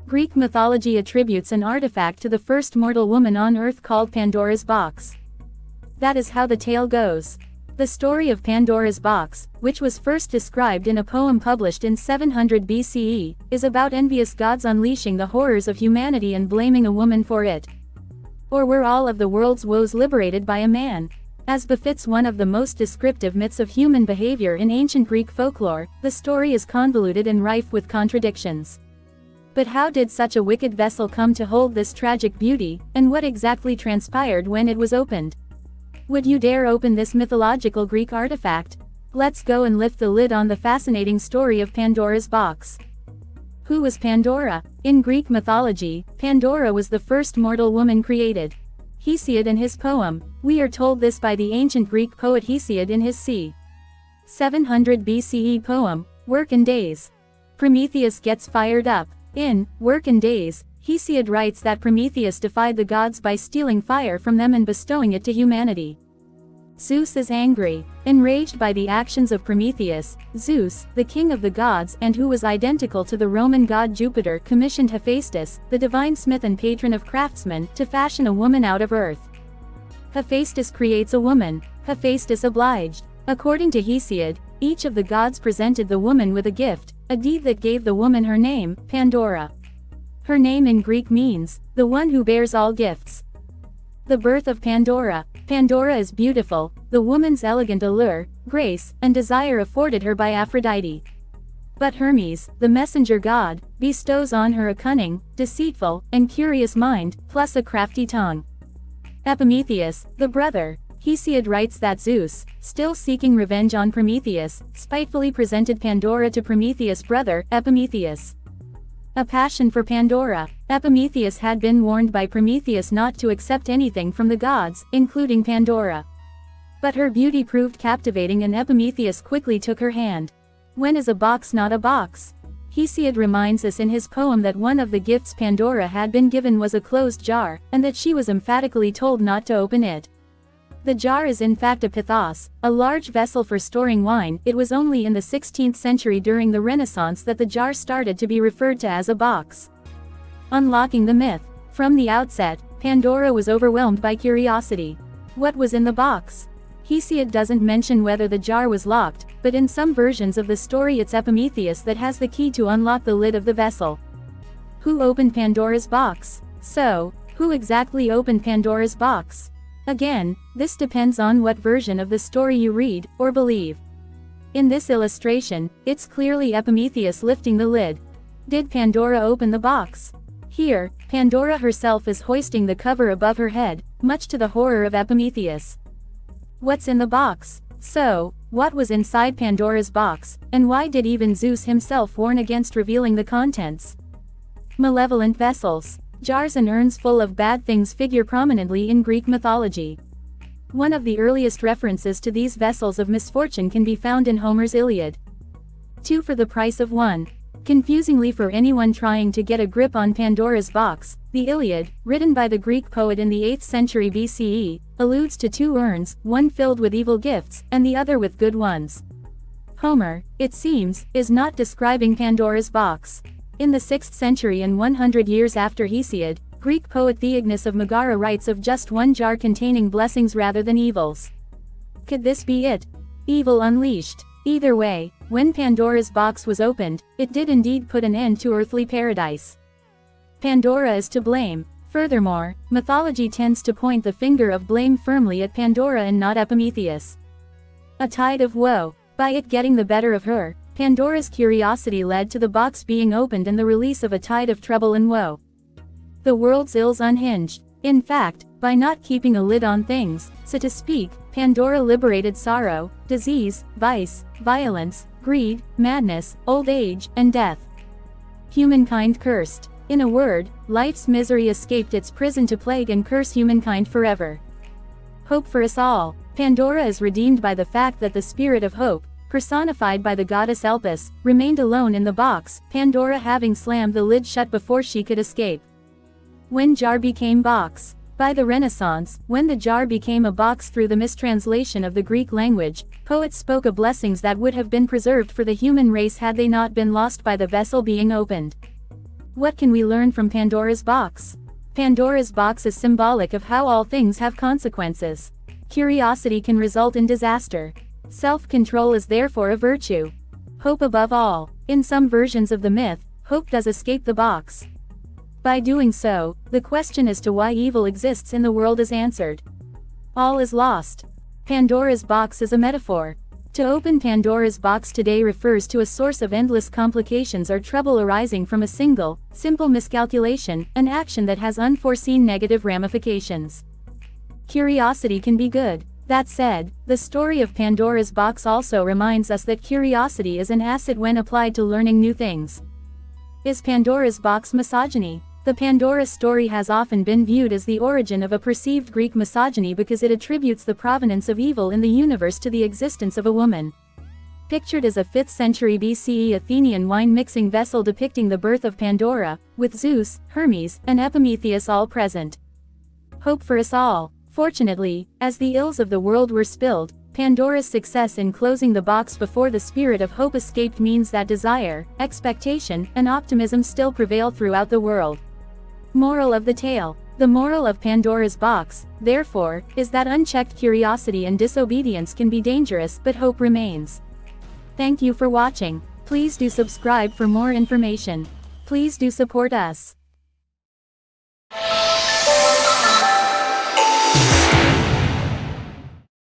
Greek mythology attributes an artifact to the first mortal woman on Earth called Pandora's Box. That is how the tale goes. The story of Pandora's Box, which was first described in a poem published in 700 BCE, is about envious gods unleashing the horrors of humanity and blaming a woman for it. Or were all of the world's woes liberated by a man? As befits one of the most descriptive myths of human behavior in ancient Greek folklore, the story is convoluted and rife with contradictions. But how did such a wicked vessel come to hold this tragic beauty, and what exactly transpired when it was opened? Would you dare open this mythological Greek artifact? Let's go and lift the lid on the fascinating story of Pandora's Box. Who was Pandora? In Greek mythology, Pandora was the first mortal woman created. Hesiod in his poem, we are told this by the ancient Greek poet Hesiod in his c. 700 BCE poem, Work and Days. Prometheus gets fired up. In Work and Days, Hesiod writes that Prometheus defied the gods by stealing fire from them and bestowing it to humanity. Zeus is angry. Enraged by the actions of Prometheus, Zeus, the king of the gods and who was identical to the Roman god Jupiter, commissioned Hephaestus, the divine smith and patron of craftsmen, to fashion a woman out of earth. Hephaestus creates a woman. Hephaestus obliged. According to Hesiod, each of the gods presented the woman with a gift, a deed that gave the woman her name, Pandora. Her name in Greek means, the one who bears all gifts. The birth of Pandora. Pandora is beautiful, the woman's elegant allure, grace, and desire afforded her by Aphrodite. But Hermes, the messenger god, bestows on her a cunning, deceitful, and curious mind, plus a crafty tongue. Epimetheus, the brother. Hesiod writes that Zeus, still seeking revenge on Prometheus, spitefully presented Pandora to Prometheus' brother, Epimetheus. A passion for Pandora. Epimetheus had been warned by Prometheus not to accept anything from the gods, including Pandora. But her beauty proved captivating and Epimetheus quickly took her hand. When is a box not a box? Hesiod reminds us in his poem that one of the gifts Pandora had been given was a closed jar, and that she was emphatically told not to open it. The jar is in fact a pithos, a large vessel for storing wine. It was only in the 16th century during the Renaissance that the jar started to be referred to as a box. Unlocking the myth. From the outset, Pandora was overwhelmed by curiosity. What was in the box? Hesiod doesn't mention whether the jar was locked, but in some versions of the story it's Epimetheus that has the key to unlock the lid of the vessel. Who opened Pandora's box? So, who exactly opened Pandora's box? Again, this depends on what version of the story you read, or believe. In this illustration, it's clearly Epimetheus lifting the lid. Did Pandora open the box? Here, Pandora herself is hoisting the cover above her head, much to the horror of Epimetheus. What's in the box? So, what was inside Pandora's box, and why did even Zeus himself warn against revealing the contents? Malevolent vessels. Jars and urns full of bad things figure prominently in Greek mythology. One of the earliest references to these vessels of misfortune can be found in Homer's Iliad. 2 for the price of 1. Confusingly for anyone trying to get a grip on Pandora's box, the Iliad, written by the Greek poet in the 8th century BCE, alludes to 2 urns, one filled with evil gifts, and the other with good ones. Homer, it seems, is not describing Pandora's box. In the 6th century and 100 years after Hesiod, Greek poet Theognis of Megara writes of just one jar containing blessings rather than evils. Could this be it? Evil unleashed. Either way, when Pandora's box was opened, it did indeed put an end to earthly paradise. Pandora is to blame. Furthermore, mythology tends to point the finger of blame firmly at Pandora and not Epimetheus. A tide of woe. By it getting the better of her, Pandora's curiosity led to the box being opened and the release of a tide of trouble and woe. The world's ills unhinged. In fact, by not keeping a lid on things, so to speak, Pandora liberated sorrow, disease, vice, violence, greed, madness, old age, and death. Humankind cursed. In a word, life's misery escaped its prison to plague and curse humankind forever. Hope for us all. Pandora is redeemed by the fact that the spirit of hope, personified by the goddess Elpis, remained alone in the box, Pandora having slammed the lid shut before she could escape. When jar became box. By the Renaissance, when the jar became a box through the mistranslation of the Greek language, poets spoke of blessings that would have been preserved for the human race had they not been lost by the vessel being opened. What can we learn from Pandora's box? Pandora's box is symbolic of how all things have consequences. Curiosity can result in disaster. Self-control is therefore a virtue. Hope above all. In some versions of the myth, hope does escape the box. By doing so, the question as to why evil exists in the world is answered. All is lost. Pandora's box is a metaphor. To open Pandora's box today refers to a source of endless complications or trouble arising from a single, simple miscalculation, an action that has unforeseen negative ramifications. Curiosity can be good. That said, the story of Pandora's box also reminds us that curiosity is an asset when applied to learning new things. Is Pandora's box misogyny? The Pandora story has often been viewed as the origin of a perceived Greek misogyny because it attributes the provenance of evil in the universe to the existence of a woman. Pictured as a 5th century BCE Athenian wine-mixing vessel depicting the birth of Pandora, with Zeus, Hermes, and Epimetheus all present. Hope for us all. Fortunately, as the ills of the world were spilled, Pandora's success in closing the box before the spirit of hope escaped means that desire, expectation, and optimism still prevail throughout the world. Moral of the tale. The moral of Pandora's box, therefore, is that unchecked curiosity and disobedience can be dangerous but hope remains. Thank you for watching. Please do subscribe for more information. Please do support us.